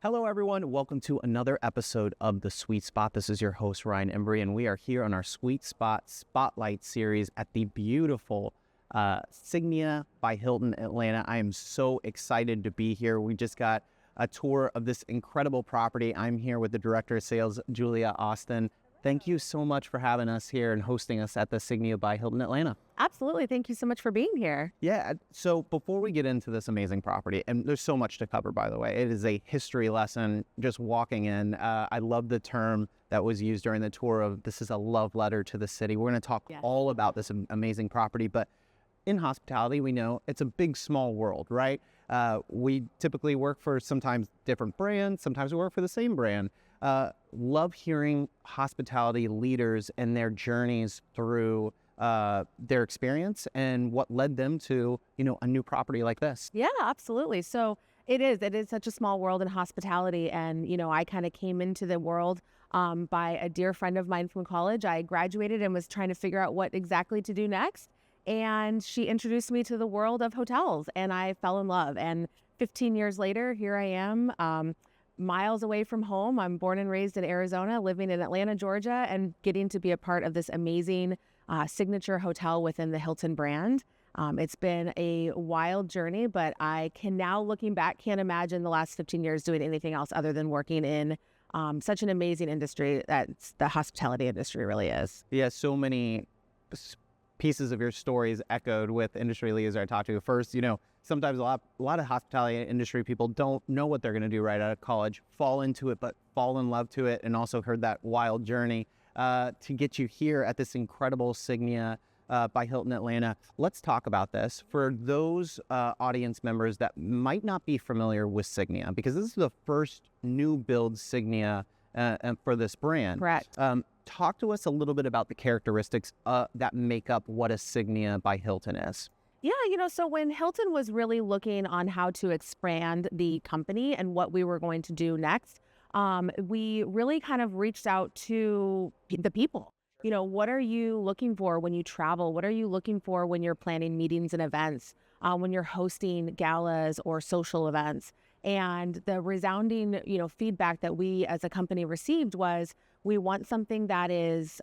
Hello, everyone. Welcome to another episode of The Sweet Spot. This is your host, Ryan Embry, and we are here on our Sweet Spot Spotlight series at the beautiful Signia by Hilton Atlanta. I am so excited to be here. We just got a tour of this incredible property. I'm here with the Director of Sales, Julia Austin. Thank you so much for having us here and hosting us at the Signia by Hilton Atlanta. Absolutely. Thank you so much for being here. Yeah, so before we get into this amazing property, and there's so much to cover, by the way, it is a history lesson just walking in. I love the term that was used during the tour of this is a love letter to the city. We're going to talk all about this amazing property, but in hospitality, we know it's a big, small world, right? We typically work for sometimes different brands, sometimes we work for the same brand. Love hearing hospitality leaders and their journeys through their experience and what led them to, a new property like this. Yeah, absolutely. So it is such a small world in hospitality. And, I kind of came into the world by a dear friend of mine from college. I graduated and was trying to figure out what exactly to do next. And she introduced me to the world of hotels and I fell in love. And 15 years later, here I am, miles away from home. I'm born and raised in Arizona, living in Atlanta, Georgia, and getting to be a part of this amazing signature hotel within the Hilton brand. It's been a wild journey, but I can now, looking back, can't imagine the last 15 years doing anything else other than working in such an amazing industry that the hospitality industry really is. Yeah, so many pieces of your stories echoed with industry leaders I talked to. First, sometimes a lot of hospitality industry people don't know what they're going to do right out of college, fall into it, but fall in love to it, and also heard that wild journey to get you here at this incredible Signia by Hilton Atlanta. Let's talk about this for those audience members that might not be familiar with Signia, because this is the first new build Signia for this brand. Correct. Talk to us a little bit about the characteristics that make up what a Signia by Hilton is. Yeah, so when Hilton was really looking on how to expand the company and what we were going to do next, we really kind of reached out to the people. What are you looking for when you travel? What are you looking for when you're planning meetings and events, when you're hosting galas or social events? And the resounding, feedback that we as a company received was, we want something that is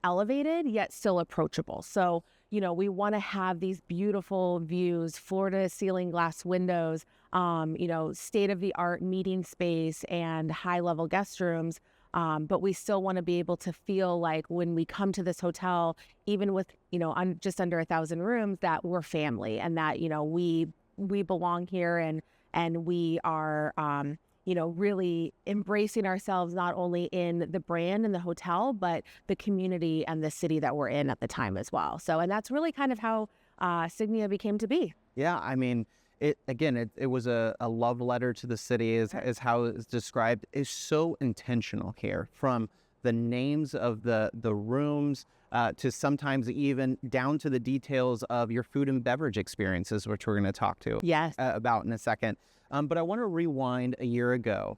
elevated yet still approachable. So, we want to have these beautiful views, floor-to-ceiling glass windows, state-of-the-art meeting space and high-level guest rooms. But we still want to be able to feel like when we come to this hotel, even with, just under 1,000 rooms, that we're family and that, we belong here and we are, really embracing ourselves not only in the brand and the hotel, but the community and the city that we're in at the time as well. So, and that's really kind of how Signia became to be. Yeah, I mean, it was a love letter to the city is how it's described. Is so intentional here, from the names of the rooms to sometimes even down to the details of your food and beverage experiences, which we're going to talk to about in a second. But I want to rewind a year ago.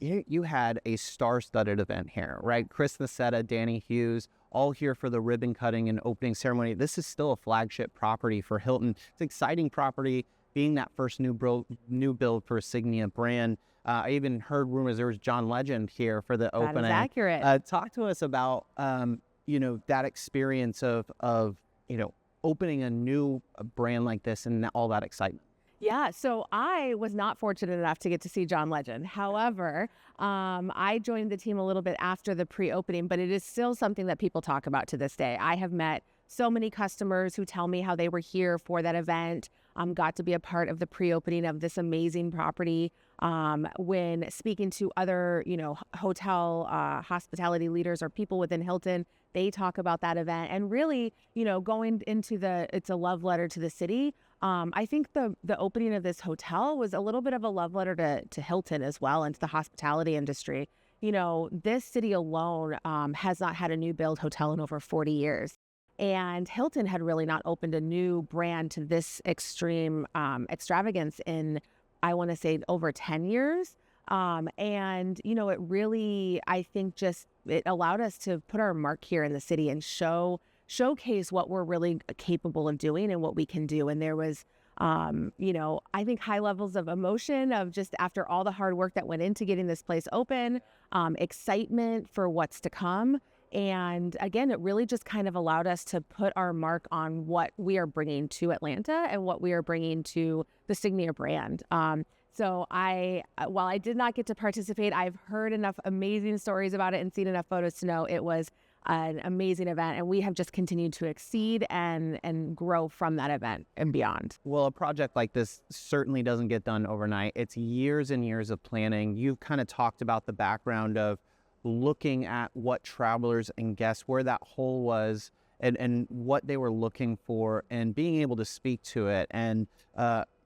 You had a star-studded event here, right? Chris Nassetta, Danny Hughes, all here for the ribbon cutting and opening ceremony. This is still a flagship property for Hilton. It's an exciting property, being that first new build for Signia brand. I even heard rumors there was John Legend here for the opening. That is accurate. Talk to us about that experience of opening a new brand like this and all that excitement. Yeah, so I was not fortunate enough to get to see John Legend. However, I joined the team a little bit after the pre-opening, but it is still something that people talk about to this day. I have met so many customers who tell me how they were here for that event, got to be a part of the pre-opening of this amazing property. When speaking to other, hotel hospitality leaders or people within Hilton, they talk about that event. And really, going into it's a love letter to the city. I think the opening of this hotel was a little bit of a love letter to Hilton as well, and to the hospitality industry. This city alone has not had a new build hotel in over 40 years. And Hilton had really not opened a new brand to this extreme extravagance in, I want to say, over 10 years. And, it really, I think it allowed us to put our mark here in the city and showcase what we're really capable of doing and what we can do. And there was I think high levels of emotion of just after all the hard work that went into getting this place open, excitement for what's to come. And again, it really just kind of allowed us to put our mark on what we are bringing to Atlanta and what we are bringing to the Signia brand. While I did not get to participate, I've heard enough amazing stories about it and seen enough photos to know it was an amazing event. And we have just continued to exceed and grow from that event and beyond. Well, a project like this certainly doesn't get done overnight. It's years and years of planning. You've kind of talked about the background of looking at what travelers and guests, where that hole was and what they were looking for and being able to speak to it. And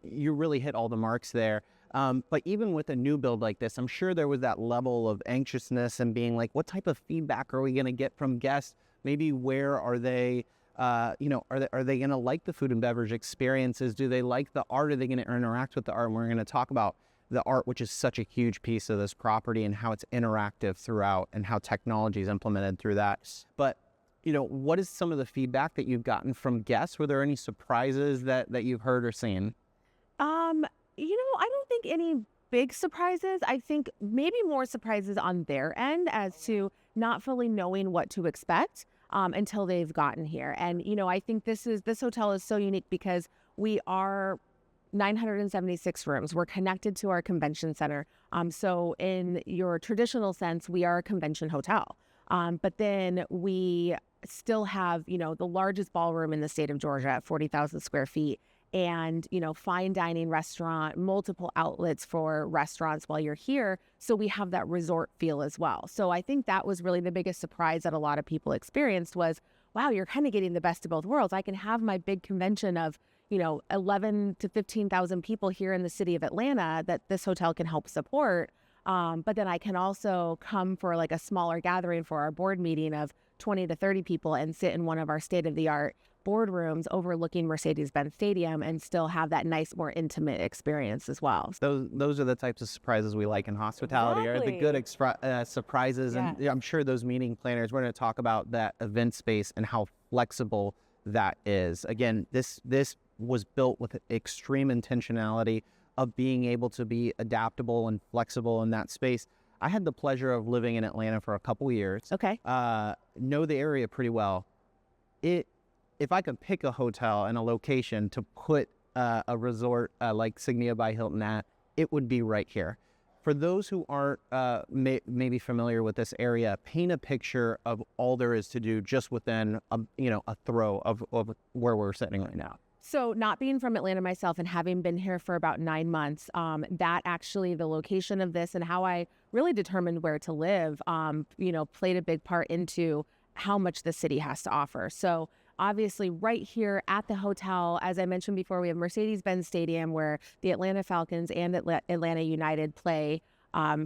you really hit all the marks there. But even with a new build like this, I'm sure there was that level of anxiousness and being like, what type of feedback are we going to get from guests? Maybe where are they, are they going to like the food and beverage experiences? Do they like the art? Are they going to interact with the art? And we're going to talk about the art, which is such a huge piece of this property and how it's interactive throughout and how technology is implemented through that. But, what is some of the feedback that you've gotten from guests? Were there any surprises that you've heard or seen? I don't think any big surprises. I think maybe more surprises on their end as to not fully knowing what to expect until they've gotten here. And, I think this hotel is so unique because we are 976 rooms. We're connected to our convention center. So in your traditional sense, we are a convention hotel. But then we still have, the largest ballroom in the state of Georgia at 40,000 square feet. And, fine dining restaurant, multiple outlets for restaurants while you're here. So we have that resort feel as well. So I think that was really the biggest surprise that a lot of people experienced was, wow, you're kind of getting the best of both worlds. I can have my big convention of, 11 to 15,000 people here in the city of Atlanta that this hotel can help support. But then I can also come for like a smaller gathering for our board meeting of 20 to 30 people and sit in one of our state-of-the-art boardrooms overlooking Mercedes-Benz Stadium and still have that nice, more intimate experience as well. Those are the types of surprises we like in hospitality, are the good surprises. Yeah. And I'm sure those meeting planners, we're going to talk about that event space and how flexible that is. Again, this was built with extreme intentionality of being able to be adaptable and flexible in that space. I had the pleasure of living in Atlanta for a couple years. Okay. Know the area pretty well. If I could pick a hotel and a location to put a resort like Signia by Hilton at, it would be right here. For those who aren't maybe familiar with this area, paint a picture of all there is to do just within a throw of where we're sitting right now. So not being from Atlanta myself and having been here for about 9 months, that actually the location of this and how I really determined where to live, played a big part into how much the city has to offer. So obviously right here at the hotel, as I mentioned before, we have Mercedes-Benz Stadium where the Atlanta Falcons and Atlanta United play.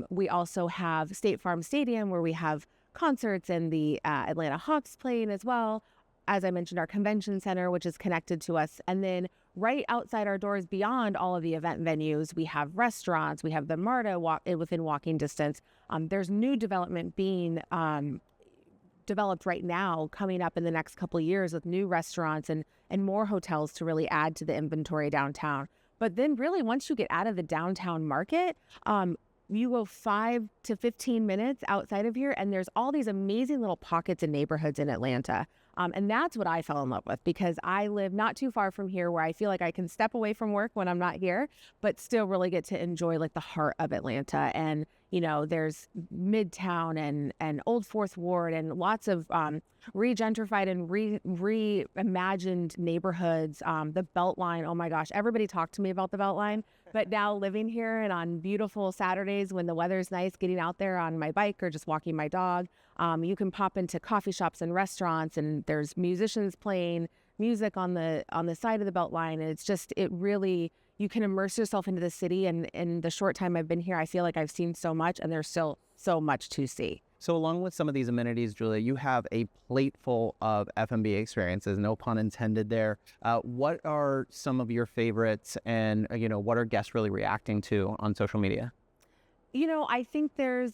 We also have State Farm Stadium where we have concerts and the Atlanta Hawks playing as well. As I mentioned, our convention center, which is connected to us. And then right outside our doors, beyond all of the event venues, we have restaurants. We have the MARTA within walking distance. There's new development being developed right now, coming up in the next couple of years with new restaurants and more hotels to really add to the inventory downtown. But then really, once you get out of the downtown market, you go 5 to 15 minutes outside of here, and there's all these amazing little pockets and neighborhoods in Atlanta. And that's what I fell in love with because I live not too far from here where I feel like I can step away from work when I'm not here, but still really get to enjoy like the heart of Atlanta. And, there's Midtown and Old Fourth Ward and lots of regentrified and reimagined neighborhoods. The Beltline, oh my gosh, everybody talked to me about the Beltline. But now living here and on beautiful Saturdays when the weather's nice, getting out there on my bike or just walking my dog, you can pop into coffee shops and restaurants and there's musicians playing music on the side of the Beltline. And it's just, you can immerse yourself into the city. And in the short time I've been here, I feel like I've seen so much and there's still so much to see. So along with some of these amenities, Julia, you have a plate full of F&B experiences, no pun intended there. What are some of your favorites and, what are guests really reacting to on social media? I think there's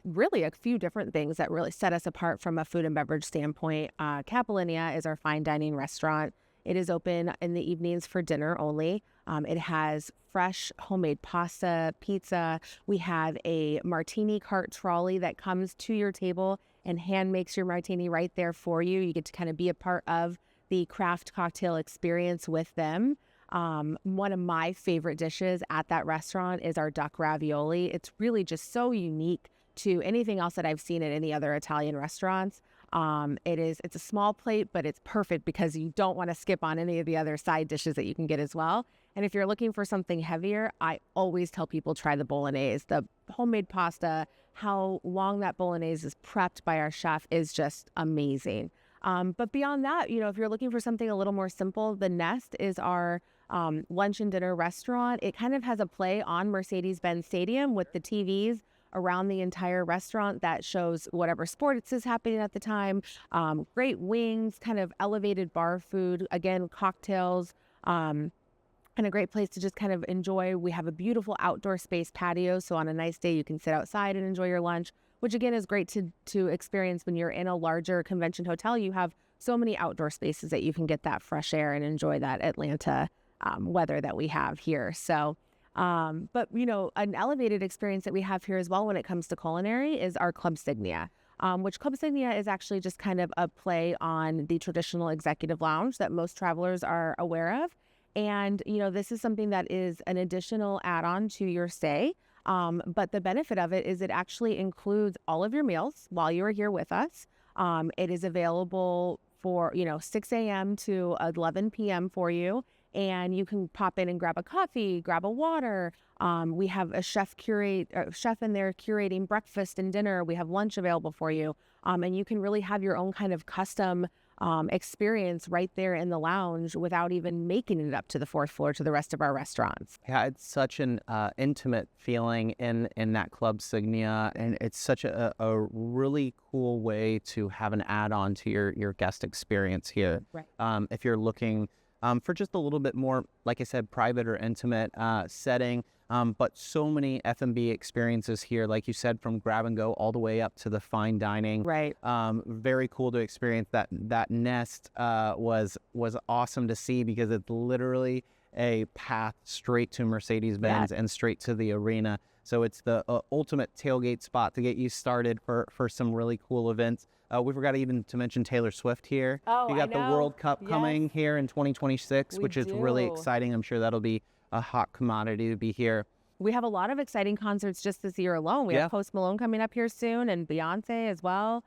really a few different things that really set us apart from a food and beverage standpoint. Capillinea is our fine dining restaurant. It is open in the evenings for dinner only. It has fresh homemade pasta, pizza. We have a martini cart trolley that comes to your table and hand makes your martini right there for you. You get to kind of be a part of the craft cocktail experience with them. One of my favorite dishes at that restaurant is our duck ravioli. It's really just so unique to anything else that I've seen at any other Italian restaurants. It's a small plate, but it's perfect because you don't want to skip on any of the other side dishes that you can get as well. And if you're looking for something heavier, I always tell people try the bolognese. The homemade pasta, how long that bolognese is prepped by our chef is just amazing. But beyond that, if you're looking for something a little more simple, the Nest is our lunch and dinner restaurant. It kind of has a play on Mercedes-Benz Stadium with the TVs around the entire restaurant that shows whatever sports is happening at the time. Great wings, kind of elevated bar food, again, cocktails, and a great place to just kind of enjoy. We have a beautiful outdoor space patio, so on a nice day you can sit outside and enjoy your lunch, which again is great to experience when you're in a larger convention hotel. You have so many outdoor spaces that you can get that fresh air and enjoy that Atlanta weather that we have here. So, but an elevated experience that we have here as well when it comes to culinary is our Club Signia, which Club Signia is actually just kind of a play on the traditional executive lounge that most travelers are aware of. And, this is something that is an additional add-on to your stay. But the benefit of it is it actually includes all of your meals while you are here with us. It is available for, 6 a.m. to 11 p.m. for you. And you can pop in and grab a coffee, grab a water. We have a chef in there curating breakfast and dinner. We have lunch available for you. And you can really have your own kind of custom experience right there in the lounge without even making it up to the fourth floor to the rest of our restaurants. Yeah, it's such an intimate feeling in that Club Signia, and it's such a really cool way to have an add-on to your guest experience here. Right. If you're looking for just a little bit more, like I said, private or intimate setting, but so many F&B experiences here, like you said, from grab and go all the way up to the fine dining. Right. Very cool to experience. That Nest was awesome to see because it's literally a path straight to Mercedes-Benz and straight to the arena. So it's the ultimate tailgate spot to get you started for some really cool events. We forgot even to mention Taylor Swift here. Oh, you got the World Cup coming here in 2026, which is really exciting. I'm sure that'll be a hot commodity to be here. We have a lot of exciting concerts just this year alone. We have Post Malone coming up here soon and Beyonce as well,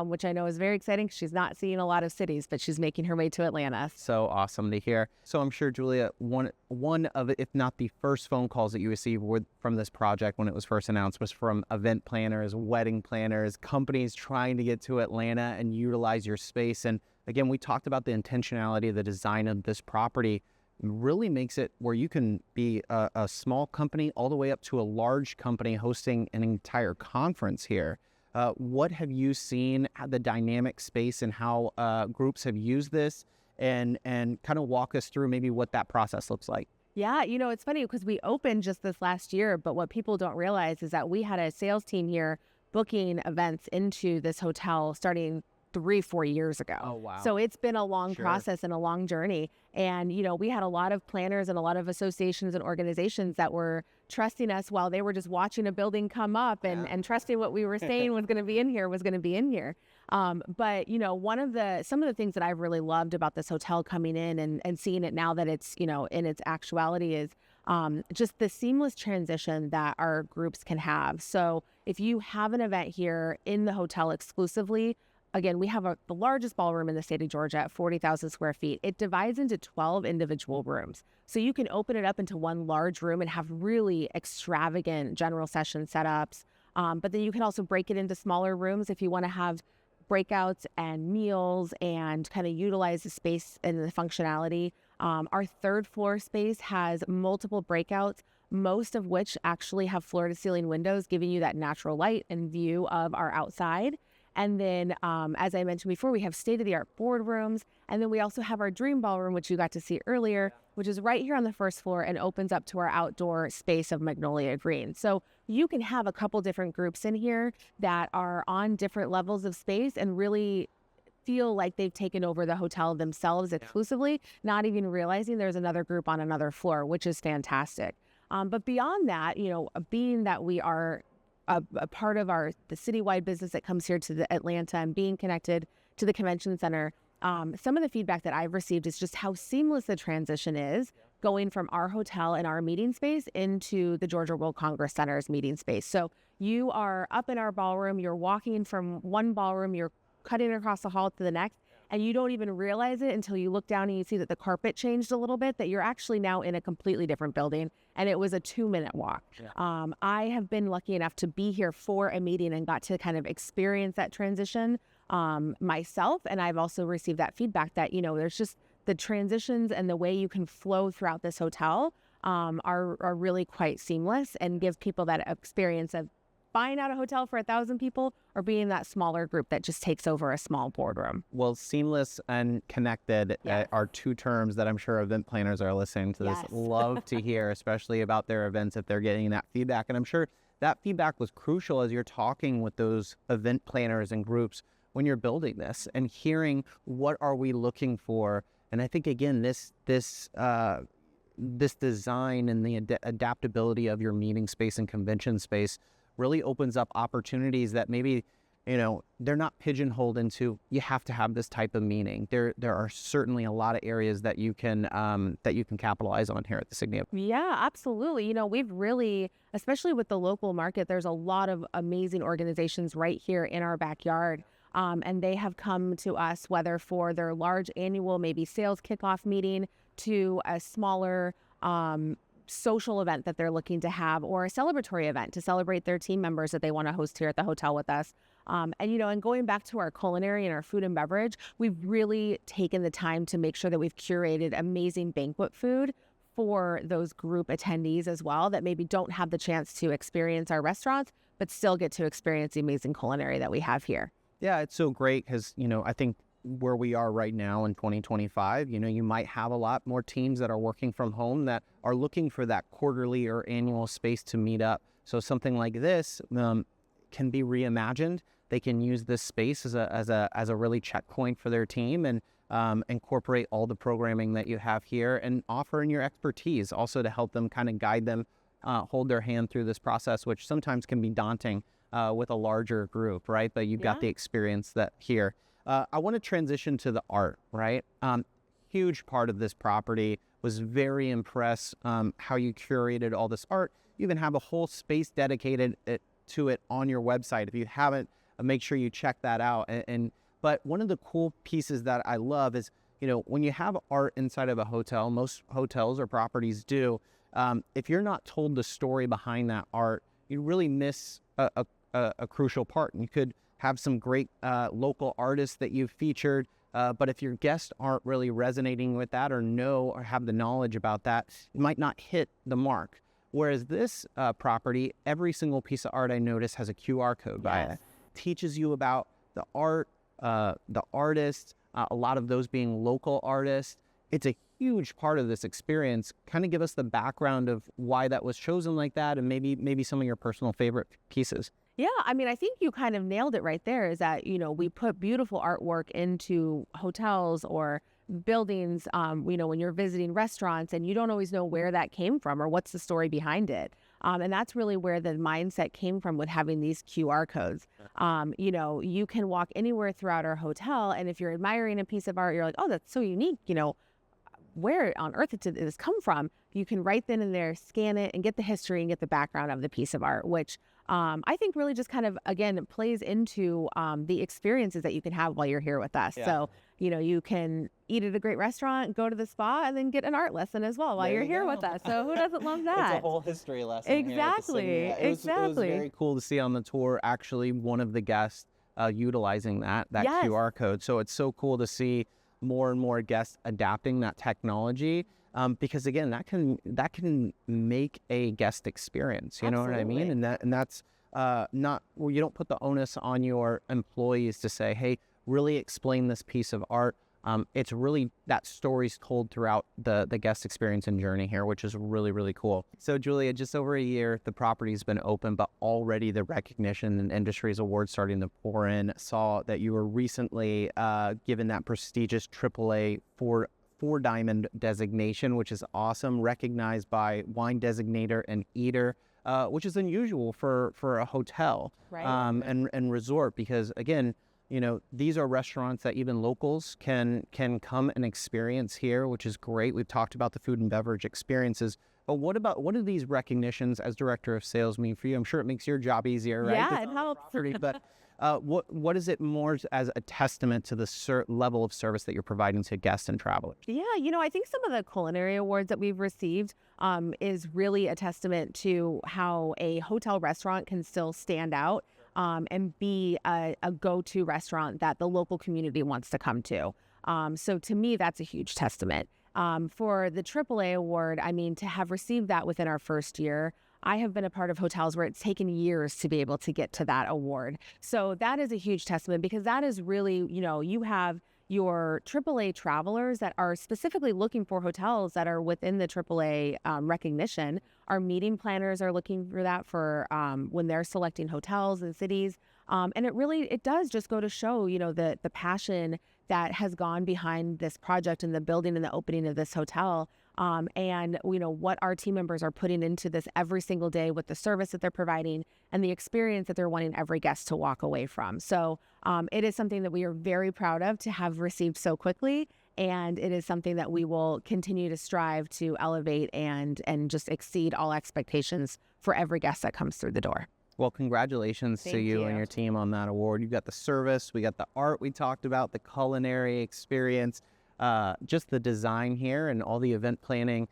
which I know is very exciting because she's not seeing a lot of cities, but she's making her way to Atlanta. So awesome to hear. So I'm sure, Julia, one of, if not the first phone calls that you received from this project when it was first announced was from event planners, wedding planners, companies trying to get to Atlanta and utilize your space. And again, we talked about the intentionality of the design of this property. Really makes it where you can be a small company all the way up to a large company hosting an entire conference here. What have you seen, the dynamic space and how groups have used this, and kind of walk us through maybe what that process looks like? Yeah, it's funny because we opened just this last year, but what people don't realize is that we had a sales team here booking events into this hotel starting 3-4 years ago. Oh, wow. So it's been a long process and a long journey. And, we had a lot of planners and a lot of associations and organizations that were trusting us while they were just watching a building come up and trusting what we were saying was going to be in here was going to be in here. But, some of the things that I've really loved about this hotel coming in and seeing it now that it's, in its actuality is just the seamless transition that our groups can have. So if you have an event here in the hotel exclusively, again, we have the largest ballroom in the state of Georgia at 40,000 square feet. It divides into 12 individual rooms. So you can open it up into one large room and have really extravagant general session setups. But then you can also break it into smaller rooms if you want to have breakouts and meals and kind of utilize the space and the functionality. Our third floor space has multiple breakouts, most of which actually have floor-to-ceiling windows, giving you that natural light and view of our outside. And then, as I mentioned before, we have state-of-the-art boardrooms. And then we also have our dream ballroom, which you got to see earlier, which is right here on the first floor and opens up to our outdoor space of Magnolia Green. So you can have a couple different groups in here that are on different levels of space and really feel like they've taken over the hotel themselves exclusively, not even realizing there's another group on another floor, which is fantastic. But beyond that, being that we are a part of the citywide business that comes here to the Atlanta and being connected to the convention center, some of the feedback that I've received is just how seamless the transition is going from our hotel and our meeting space into the Georgia World Congress Center's meeting space. So you are up in our ballroom, you're walking from one ballroom, you're cutting across the hall to the next, and you don't even realize it until you look down and you see that the carpet changed a little bit, that you're actually now in a completely different building, and it was a 2-minute walk. I have been lucky enough to be here for a meeting and got to kind of experience that transition myself, and I've also received that feedback that, there's just the transitions and the way you can flow throughout this hotel are really quite seamless and give people that experience of buying out a hotel for 1,000 people or being that smaller group that just takes over a small boardroom. Well, seamless and connected are two terms that I'm sure event planners are listening to this love to hear, especially about their events if they're getting that feedback. And I'm sure that feedback was crucial as you're talking with those event planners and groups when you're building this and hearing what are we looking for. And I think, again, this design and the adaptability of your meeting space and convention space really opens up opportunities that maybe, they're not pigeonholed into, you have to have this type of meeting. There are certainly a lot of areas that you can capitalize on here at the Signia. Yeah, absolutely. We've really, especially with the local market, there's a lot of amazing organizations right here in our backyard. And they have come to us, whether for their large annual, maybe sales kickoff meeting, to a smaller social event that they're looking to have, or a celebratory event to celebrate their team members that they want to host here at the hotel with us. And going back to our culinary and our food and beverage, we've really taken the time to make sure that we've curated amazing banquet food for those group attendees as well, that maybe don't have the chance to experience our restaurants, but still get to experience the amazing culinary that we have here. Yeah, it's so great because, I think where we are right now in 2025, you might have a lot more teams that are working from home that are looking for that quarterly or annual space to meet up. So something like this can be reimagined. They can use this space as a really checkpoint for their team and incorporate all the programming that you have here and offer in your expertise also to help them kind of guide them, hold their hand through this process, which sometimes can be daunting with a larger group, right? But you've got the experience that here. I want to transition to the art, right? Huge part of this property. Was very impressed how you curated all this art. You even have a whole space dedicated to it on your website. If you haven't, make sure you check that out. But one of the cool pieces that I love is, when you have art inside of a hotel, most hotels or properties do, if you're not told the story behind that art, you really miss a crucial part. And you could have some great local artists that you've featured, but if your guests aren't really resonating with that or know or have the knowledge about that, it might not hit the mark. Whereas this property, every single piece of art I notice has a QR code by it. Teaches you about the art, the artists, a lot of those being local artists. It's a huge part of this experience. Kind of give us the background of why that was chosen like that and maybe some of your personal favorite pieces. Yeah, I think you kind of nailed it right there, is that, we put beautiful artwork into hotels or buildings, when you're visiting restaurants and you don't always know where that came from or what's the story behind it. And that's really where the mindset came from with having these QR codes. You can walk anywhere throughout our hotel, and if you're admiring a piece of art, you're like, oh, that's so unique, where on earth did this come from? You can right then and there scan it and get the history and get the background of the piece of art, which I think really just kind of, again, plays into the experiences that you can have while you're here with us. So, you can eat at a great restaurant, go to the spa, and then get an art lesson as well while you're here with us. So who doesn't love that? It's a whole history lesson. Exactly. It was very cool to see on the tour, actually, one of the guests utilizing that QR code. So it's so cool to see more and more guests adapting that technology. Because again, that can make a guest experience. You know what I mean? And that's not where you don't put the onus on your employees to say, hey, really explain this piece of art. It's really that story's told throughout the guest experience and journey here, which is really, really cool. So Julia, just over a year, the property's been open, but already the recognition and industry's awards starting to pour in. Saw that you were recently given that prestigious AAA Four Diamond designation, which is awesome, recognized by Wine Designator and Eater, which is unusual for a hotel and resort, because again, these are restaurants that even locals can come and experience here, which is great. We've talked about the food and beverage experiences, but what do these recognitions as director of sales mean for you? I'm sure it makes your job easier, right? Yeah, it helps. But what is it more as a testament to the level of service that you're providing to guests and travelers? Yeah, I think some of the culinary awards that we've received is really a testament to how a hotel restaurant can still stand out and be a go-to restaurant that the local community wants to come to. So to me, that's a huge testament. For the AAA award, I mean, to have received that within our first year, I have been a part of hotels where it's taken years to be able to get to that award. So that is a huge testament, because that is really, you have your AAA travelers that are specifically looking for hotels that are within the AAA recognition. Our meeting planners are looking for that for when they're selecting hotels and cities. And it does just go to show, the passion that has gone behind this project and the building and the opening of this hotel. And what our team members are putting into this every single day with the service that they're providing and the experience that they're wanting every guest to walk away from. So it is something that we are very proud of to have received so quickly. And it is something that we will continue to strive to elevate and just exceed all expectations for every guest that comes through the door. Well, congratulations to you and your team on that award. You've got the service, we got the art we talked about, the culinary experience, just the design here and all the event planning.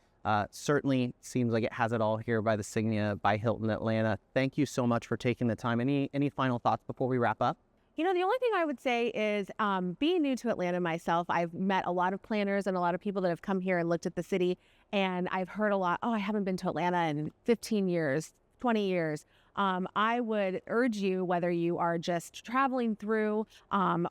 Certainly seems like it has it all here by the Signia by Hilton Atlanta. Thank you so much for taking the time. Any final thoughts before we wrap up? The only thing I would say is being new to Atlanta myself, I've met a lot of planners and a lot of people that have come here and looked at the city, and I've heard a lot, I haven't been to Atlanta in 15 years, 20 years. I would urge you, whether you are just traveling through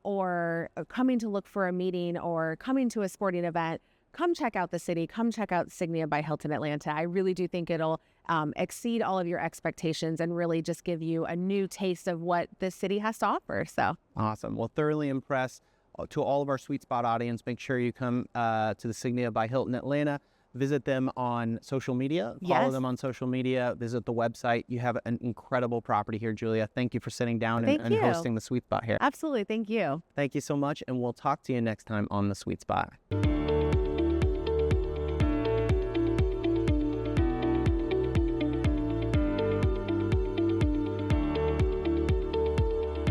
or coming to look for a meeting or coming to a sporting event, come check out the city, come check out Signia by Hilton Atlanta. I really do think it'll exceed all of your expectations and really just give you a new taste of what this city has to offer. So awesome. Well, thoroughly impressed. To all of our Sweet Spot audience, make sure you come to the Signia by Hilton Atlanta. Visit them on social media, follow them on social media, visit the website. You have an incredible property here, Julia. Thank you for sitting down and hosting the Sweet Spot here. Absolutely. Thank you. Thank you so much, and we'll talk to you next time on the Sweet Spot.